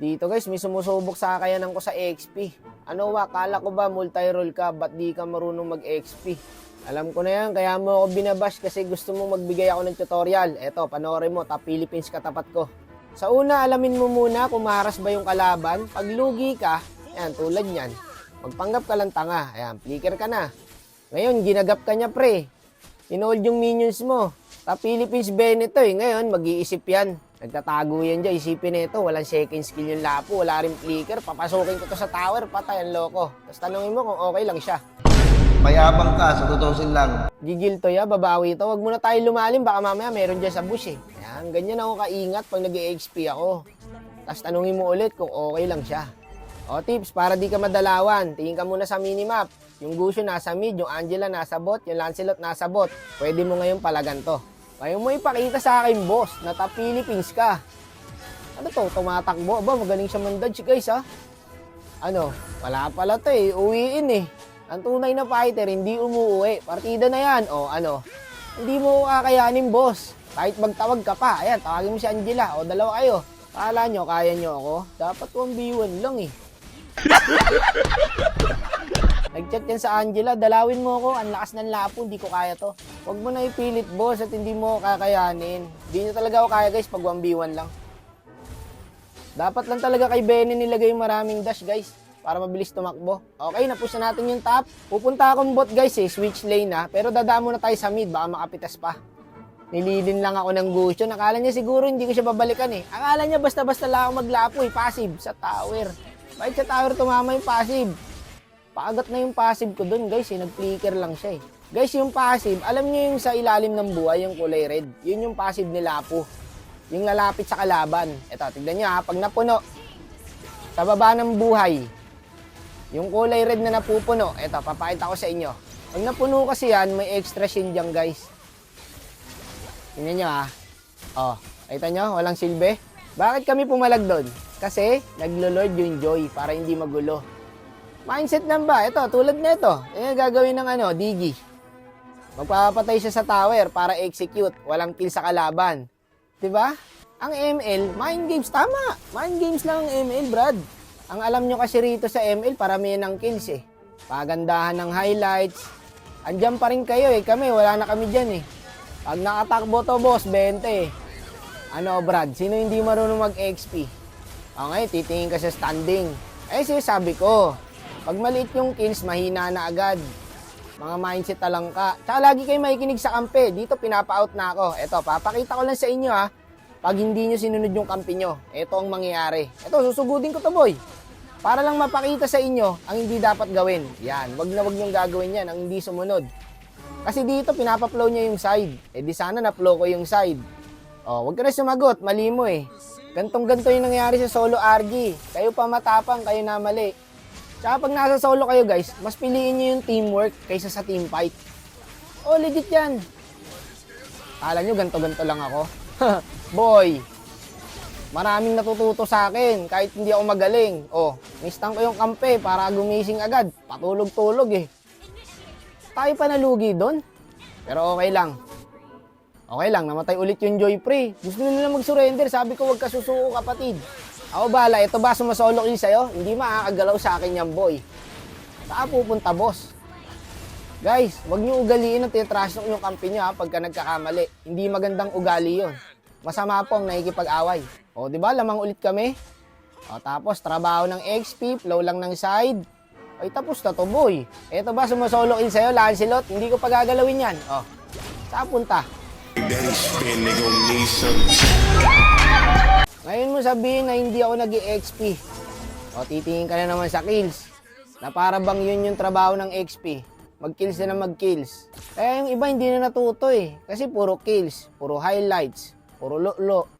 Dito guys, may sumusubok sa kakayanan ko sa XP. Ano wa, kala ko ba multi-role ka, ba't di ka marunong mag-XP? Alam ko na yan, kaya mo ako binabash kasi gusto mong magbigay ako ng tutorial. Eto, panoorin mo, Top Philippines katapat ko. Sa una, alamin mo muna kung maharas ba yung kalaban. Pag lugi ka, yan, tulad yan, magpanggap ka lang tanga. Ayan, flicker ka na. Ngayon, ginagap ka niya pre. Inold yung minions mo. Top Philippines Benito eh. Ngayon, mag-iisip yan. Nagtatago yan dyan. Isipin nito, walang second skill yung lapo. Wala rin flicker. Papasukin ko to sa tower. Patay, ang loko. Tapos tanongin mo kung okay lang siya. Mayabang ka, sa tutusin lang. Gigil to ya, babawi to. Wag muna tayo lumalim. Baka mamaya meron dyan sa bush eh. Ayan, ganyan ako kaingat pag nag-XP ako. Tapos tanongin mo ulit kung okay lang siya. O tips, para di ka madalawan. Tingin ka muna sa minimap. Yung Gucio nasa mid, yung Angela nasa bot, yung Lancelot nasa bot. Pwede mo ngayon palagan to. Ngayon mo ipakita sa akin, boss, na Top Philippines ka. Ano to? Tumatakbo. Aba, magaling siya mandodge, guys, ha? Ano? Wala pala to, eh. Uwiin, eh. Ang tunay na fighter, hindi umuwi. Partida na yan. O, ano? Hindi mo kakayanin, boss. Kahit magtawag ka pa. Ayan, tawagin mo si Angela. O, dalawa kayo. Kala nyo, kaya nyo ako? Dapat 1v1 lang, eh. Nag-chat yan sa Angela, dalawin mo ako, ang lakas ng lapo, hindi ko kaya to. Huwag mo na ipilit, boss, at hindi mo kakayanin. Hindi nyo talaga ako kaya, guys, pag 1v1 lang. Dapat lang talaga kay Benny nilagay yung maraming dash, guys, para mabilis tumakbo. Okay, napush na natin yung top. Pupunta akong bot, guys, eh, switch lane na, pero dadaan muna tayo sa mid, baka makapitas pa. Nililin lang ako ng Gucio. Nakala niya siguro hindi ko siya babalikan, eh. Akala niya basta-basta lang ako maglapo, eh, passive, sa tower. Bakit sa tower tumama yung passive? Paagat na yung passive ko dun, guys, eh. Nag-flicker lang siya, eh. Guys, yung passive, alam niyo yung sa ilalim ng buhay, yung kulay red. Yun yung passive ni Lapo. Yung lalapit sa kalaban. Ito, tignan nyo ha, pag napuno, sa baba ng buhay, yung kulay red na napupuno, ito, papakita ko sa inyo. Pag napuno kasi yan, may extra shin dyan, guys. Tignan nyo ha. Oh, kita nyo, walang silbi. Bakit kami pumalag doon? Kasi, naglo-lord yung Joy para hindi magulo. Mindset lang ba? Ito, tulad na ito. Yung gagawin ng Digi. Magpapatay siya sa tower para execute. Walang kill sa kalaban. Diba? Ang ML, mind games. Tama. Mind games lang ang ML, Brad. Ang alam nyo kasi rito sa ML, paramihan ng kills eh. Pagandahan ng highlights. Andyan pa rin kayo eh. Kami, wala na kami dyan eh. Pag nakatakbo to, boss, 20. Ano, Brad? Sino hindi marunong mag-XP? Okay, titingin ka sa standing. Eh, sabi ko, pag maliit yung kills, mahina na agad. Mga mindset talang ka. Tsaka lagi kayo makikinig sa kampe. Dito, pinapa-out na ako. Eto, papakita ko lang sa inyo ha. Pag hindi nyo sinunod yung kampe nyo, eto ang mangyayari. Eto, susugudin ko to, boy. Para lang mapakita sa inyo ang hindi dapat gawin. Yan, wag na wag nyong gagawin yan, ang hindi sumunod. Kasi dito, pinapa-flow niya yung side. Eh di sana na-flow ko yung side. O, wag ka na sumagot. Mali mo eh. Gantong-ganto yung nangyayari sa solo RG. Kayo pa matapang, kayo na mali. Tsaka pag nasa solo kayo guys, mas piliin nyo yung teamwork kaysa sa team fight. Oh, legit yan. Kala nyo ganto-ganto lang ako? Boy, maraming natututo sa akin kahit hindi ako magaling. Oh, mistang ko yung kampe para gumising agad. Patulog-tulog eh. Tayo pa nalugi doon. Pero okay lang. Okay lang, namatay ulit yung Joy Pre. Gusto nila mag-surrender. Sabi ko, wag ka susuko kapatid. Ako bala, ito ba sumasolo kill sa'yo? Hindi makakagalaw sa akin yan, boy. Saan pupunta, boss? Guys, wag niyo ugaliin na titrash talk yung kampi niyo ha, pagka nagkakamali. Hindi magandang ugali yon. Masama po ang nakikipag-away. O, di ba? Lamang ulit kami. O, tapos, trabaho ng XP, flow lang ng side. Ay, tapos na to, boy. Ito ba sumasolo kill sa'yo, Lancelot? Hindi ko pagagalawin yan. O, saan punta? Ngayon mo sabihin na hindi ako nag-XP. O, titingin ka na naman sa kills. Na para bang yun yung trabaho ng XP. Mag-kills na mag-kills. Kaya yung iba hindi na natuto eh. Kasi puro kills, puro highlights, puro lo-lo.